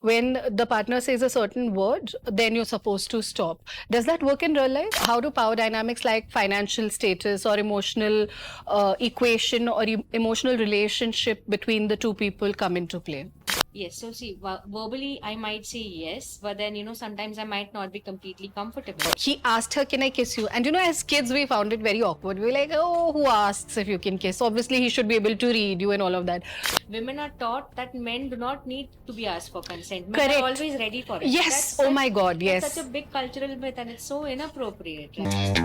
when the partner says a certain word, then you're supposed to stop. Does that work in real life? How do power dynamics like financial status or emotional equation or emotional relationship between the two people come into play? Yes, so see, verbally I might say yes, but then sometimes I might not be completely comfortable. He asked her, "Can I kiss you?" And as kids, we found it very awkward. We were like, "Oh, who asks if you can kiss?" Obviously, he should be able to read you and all of that. Women are taught that men do not need to be asked for consent. Men Correct. are always ready for it. Yes. That's Oh such, my God. that's Yes. such a big cultural myth, and it's so inappropriate. Right?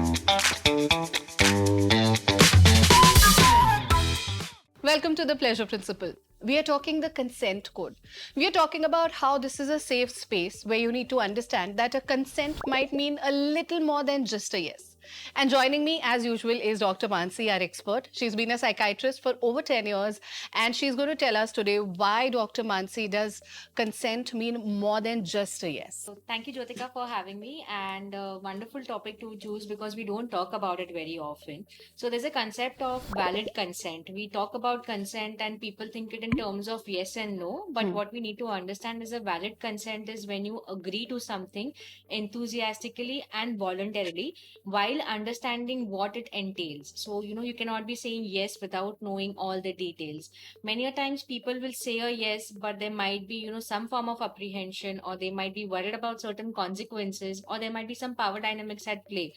Welcome to the Pleasure Principle. We are talking the consent code. We are talking about how this is a safe space where you need to understand that a consent might mean a little more than just a yes. And joining me, as usual, is Dr. Mansi, our expert. She's been a psychiatrist for over 10 years, and she's going to tell us today why, Dr. Mansi, does consent mean more than just a yes? So thank you, Jyotika, for having me, and a wonderful topic to choose because we don't talk about it very often. So there's a concept of valid consent. We talk about consent and people think it in terms of yes and no, but what we need to understand is a valid consent is when you agree to something enthusiastically and voluntarily while understanding what it entails. So, you cannot be saying yes without knowing all the details. Many a times people will say a yes, but there might be, some form of apprehension, or they might be worried about certain consequences, or there might be some power dynamics at play.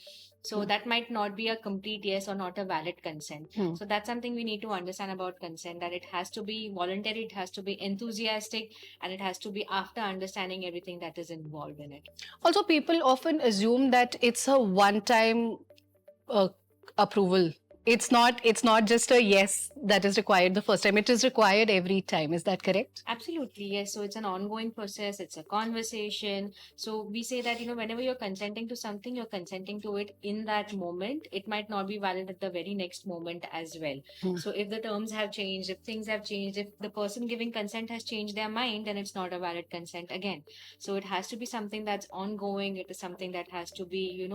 So that might not be a complete yes or not a valid consent. So that's something we need to understand about consent, that it has to be voluntary, it has to be enthusiastic, and it has to be after understanding everything that is involved in it. Also, people often assume that it's a one-time uh, approval. It's not just a yes that is required the first time. It is required every time. Is that correct? Absolutely, yes. So it's an ongoing process, it's a conversation. So we say that, whenever you're consenting to something, you're consenting to it in that moment. It might not be valid at the very next moment as well. So if the terms have changed, if things have changed, if the person giving consent has changed their mind, then it's not a valid consent again. So it has to be something that's ongoing. It is something that has to be,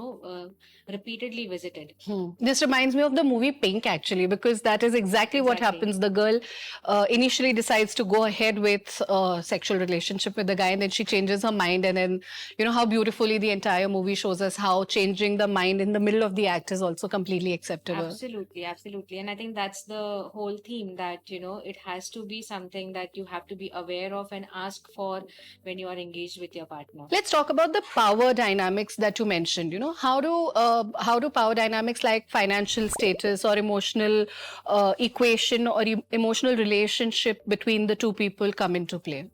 repeatedly visited. This reminds me of the movie Pink, actually, because that is exactly what Exactly. happens. The girl initially decides to go ahead with a sexual relationship with the guy, and then she changes her mind. And then, how beautifully the entire movie shows us how changing the mind in the middle of the act is also completely acceptable. Absolutely, absolutely. And I think that's the whole theme, that, it has to be something that you have to be aware of and ask for when you are engaged with your partner. Let's talk about the power dynamics that you mentioned. How do power dynamics like financial status or emotional equation or emotional relationship between the two people come into play?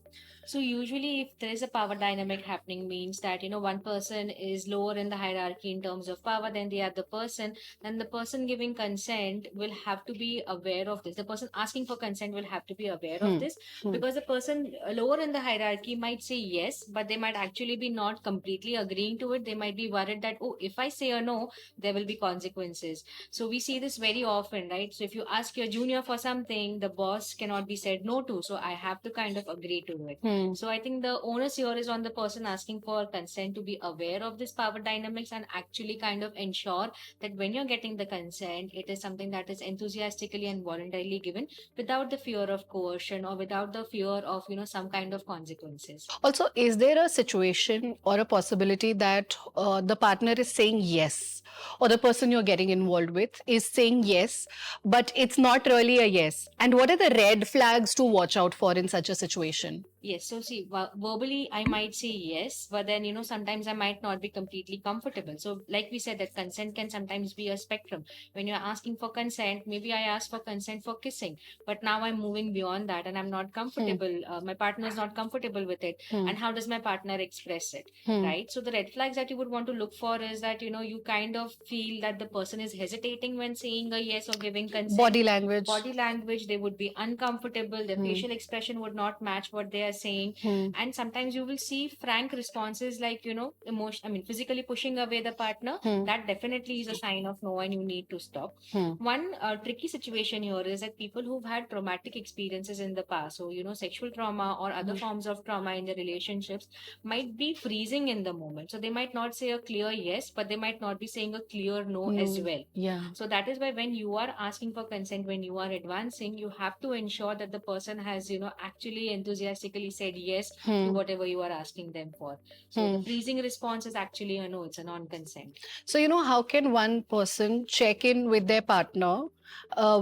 So usually if there is a power dynamic happening, means that, one person is lower in the hierarchy in terms of power than the other person, then the person giving consent will have to be aware of this. The person asking for consent will have to be aware of this, because the person lower in the hierarchy might say yes, but they might actually be not completely agreeing to it. They might be worried that, oh, if I say a no, there will be consequences. So we see this very often, right? So if you ask your junior for something, the boss cannot be said no to. So I have to kind of agree to it. So I think the onus here is on the person asking for consent to be aware of this power dynamics and actually kind of ensure that when you're getting the consent, it is something that is enthusiastically and voluntarily given without the fear of coercion or without the fear of, some kind of consequences. Also, is there a situation or a possibility that the partner is saying yes, or the person you're getting involved with is saying yes, but it's not really a yes? And what are the red flags to watch out for in such a situation? Yes, so see, verbally I might say yes, but then sometimes I might not be completely comfortable. So, like we said, that consent can sometimes be a spectrum. When you're asking for consent, maybe I ask for consent for kissing, but now I'm moving beyond that and I'm not comfortable. My partner is not comfortable with it. And how does my partner express it? Right? So, the red flags that you would want to look for is that, you kind of feel that the person is hesitating when saying a yes or giving consent. Body language, they would be uncomfortable, their facial expression would not match what they are saying. And sometimes you will see frank responses like, physically pushing away the partner. That definitely is a sign of no, and you need to stop. One tricky situation here is that people who've had traumatic experiences in the past, so sexual trauma or other forms of trauma in their relationships, might be freezing in the moment. So they might not say a clear yes, but they might not be saying a clear no as well. Yeah. So that is why when you are asking for consent, when you are advancing, you have to ensure that the person has, actually enthusiastically basically said yes to Hmm. whatever you are asking them for. So the freezing response is actually a no, it's a non-consent. So, how can one person check in with their partner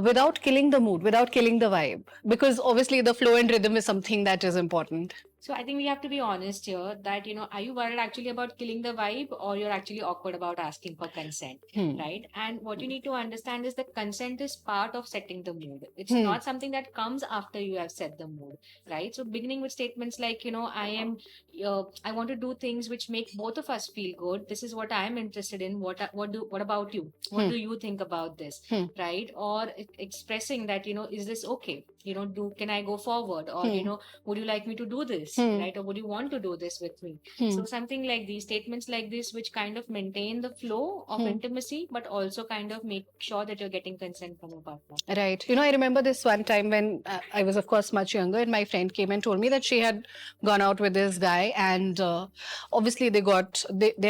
without killing the mood, without killing the vibe? Because obviously, the flow and rhythm is something that is important. So I think we have to be honest here that, are you worried actually about killing the vibe, or you're actually awkward about asking for consent, Hmm. right? And what you need to understand is that consent is part of setting the mood. It's Hmm. not something that comes after you have set the mood, right? So beginning with statements like, I want to do things which make both of us feel good. This is what I am interested in. What about you? What Hmm. do you think about this, Hmm. right? Or expressing that, is this okay? Can I go forward? Or, Hmm. would you like me to do this, right? Or would you want to do this with me? So something like these statements like this, which kind of maintain the flow of intimacy, but also kind of make sure that you're getting consent from your partner. Right. I remember this one time when I was, of course, much younger, and my friend came and told me that she had gone out with this guy, and obviously they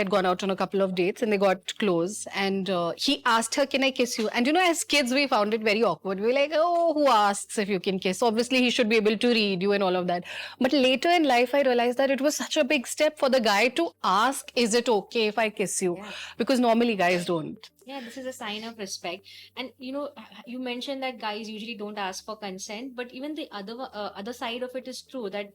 had gone out on a couple of dates, and they got close, and he asked her, "Can I kiss you?" And as kids, we found it very awkward. We were like, "Oh, who asks if you can kiss?" Obviously, he should be able to read you and all of that. But later in life, I realized that it was such a big step for the guy to ask, "Is it okay if I kiss you?" Yeah. Because normally guys don't. Yeah, this is a sign of respect. And you mentioned that guys usually don't ask for consent, but even the other side of it is true that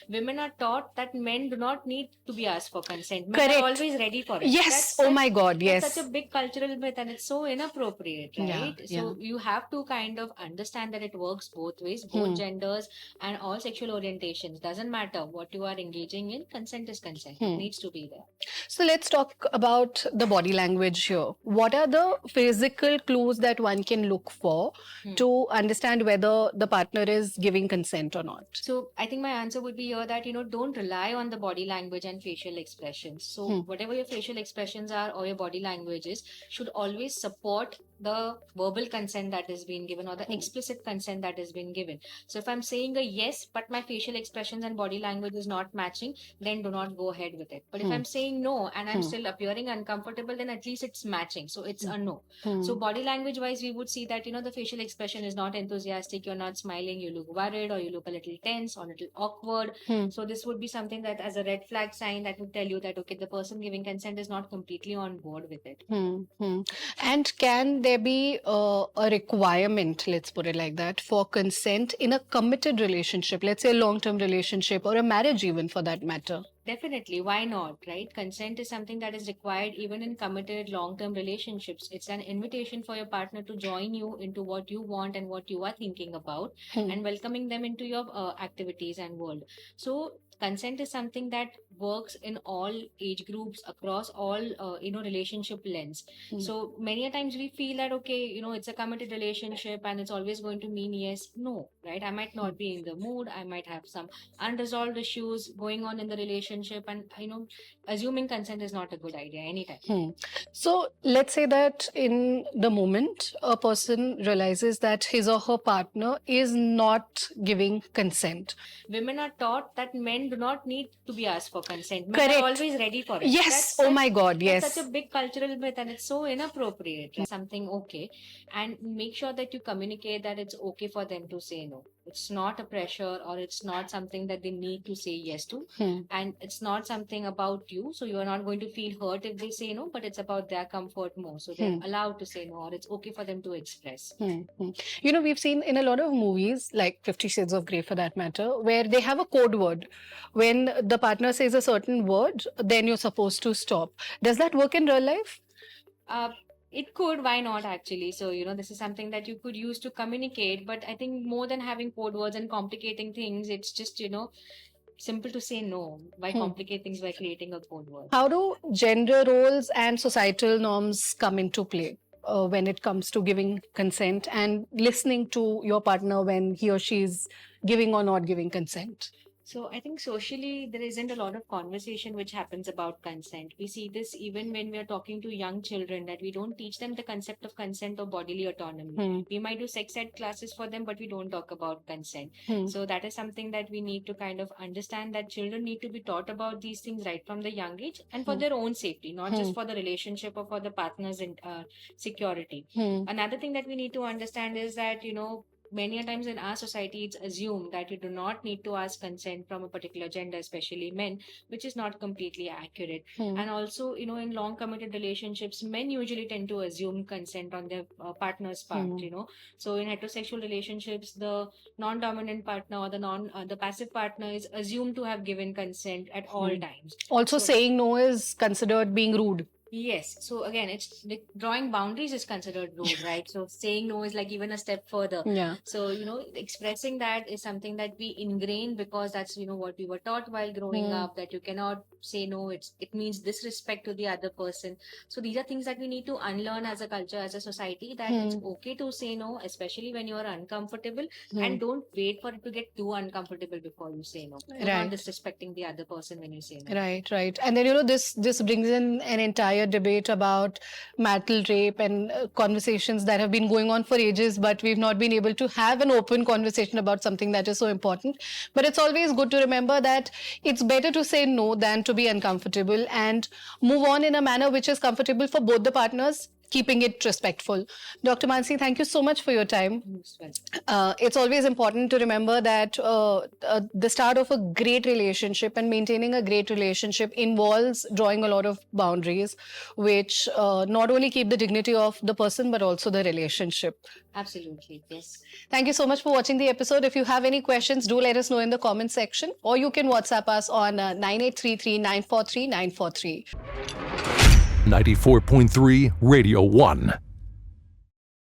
women are taught that men do not need to be asked for consent. Men Correct. are always ready for it. Yes. Oh my God. That's Yes. such a big cultural myth, and it's so inappropriate, right? Yeah, So you have to kind of understand that it works both ways, Hmm. both genders and all sexual orientations. Doesn't matter what you are engaging in, consent is consent. It needs to be there. So let's talk about the body language here. What are the physical clues that one can look for to understand whether the partner is giving consent or not? So I think my answer would be here that, don't rely on the body language and facial expressions. So whatever your facial expressions are or your body language is should always support the verbal consent that has been given or the explicit consent that has been given. So if I'm saying a yes, but my facial expressions and body language is not matching, then do not go ahead with it. But if I'm saying no and I'm still appearing uncomfortable, then at least it's matching. So it's a no. So body language wise, we would see that, the facial expression is not enthusiastic, you're not smiling, you look worried, or you look a little tense or a little awkward. So this would be something that as a red flag sign that would tell you that, okay, the person giving consent is not completely on board with it. And can there be a requirement, let's put it like that, for consent in a committed relationship, let's say a long-term relationship or a marriage even for that matter? Definitely. Why not? Right? Consent is something that is required even in committed long term relationships. It's an invitation for your partner to join you into what you want and what you are thinking about and welcoming them into your activities and world. So, consent is something that works in all age groups across all relationship lens. So many a times we feel that, okay, it's a committed relationship and it's always going to mean yes. No, right? I might not be in the mood, I might have some unresolved issues going on in the relationship, and assuming consent is not a good idea anytime. So let's say that in the moment a person realizes that his or her partner is not giving consent. Women are taught that men do not need to be asked for consent. Men Correct. are always ready for it. Yes. Oh my God. Yes. That's such a big cultural myth, and it's so inappropriate. Right? Something okay, and make sure that you communicate that it's okay for them to say no. It's not a pressure, or it's not something that they need to say yes to, and it's not something about you. So you are not going to feel hurt if they say no, but it's about their comfort more. So they're allowed to say no, or it's okay for them to express. We've seen in a lot of movies, like 50 Shades of Grey for that matter, where they have a code word. When the partner says a certain word, then you're supposed to stop. Does that work in real life? It could, why not actually? So, this is something that you could use to communicate, but I think more than having code words and complicating things, it's just, simple to say no. Why complicate things by creating a code word? How do gender roles and societal norms come into play when it comes to giving consent and listening to your partner when he or she is giving or not giving consent? So I think socially there isn't a lot of conversation which happens about consent. We see this even when we're talking to young children, that we don't teach them the concept of consent or bodily autonomy. We might do sex ed classes for them, but we don't talk about consent. So that is something that we need to kind of understand, that children need to be taught about these things right from the young age, and for their own safety, not just for the relationship or for the partner's security. Another thing that we need to understand is that, many a times in our society, it's assumed that you do not need to ask consent from a particular gender, especially men, which is not completely accurate. And also, in long committed relationships, men usually tend to assume consent on their partner's part, So in heterosexual relationships, the non-dominant partner or the passive partner is assumed to have given consent at all times. Also, So- saying no is considered being rude. Yes. So again, it's drawing boundaries is considered rude, right? So saying no is like even a step further. Yeah. So, expressing that is something that we ingrain because that's, what we were taught while growing up, that you cannot say no. It means disrespect to the other person. So these are things that we need to unlearn as a culture, as a society, that it's okay to say no, especially when you're uncomfortable, and don't wait for it to get too uncomfortable before you say no. You're Right. not disrespecting the other person when you say no. Right. And then, this brings in an entire debate about marital rape and conversations that have been going on for ages, but we've not been able to have an open conversation about something that is so important. But it's always good to remember that it's better to say no than to be uncomfortable, and move on in a manner which is comfortable for both the partners, keeping it respectful. Dr. Mansi, thank you so much for your time. Most welcome. It's always important to remember that the start of a great relationship and maintaining a great relationship involves drawing a lot of boundaries, which not only keep the dignity of the person, but also the relationship. Absolutely. Yes. Thank you so much for watching the episode. If you have any questions, do let us know in the comment section, or you can WhatsApp us on 9833 943 943. 94.3 Radio 1.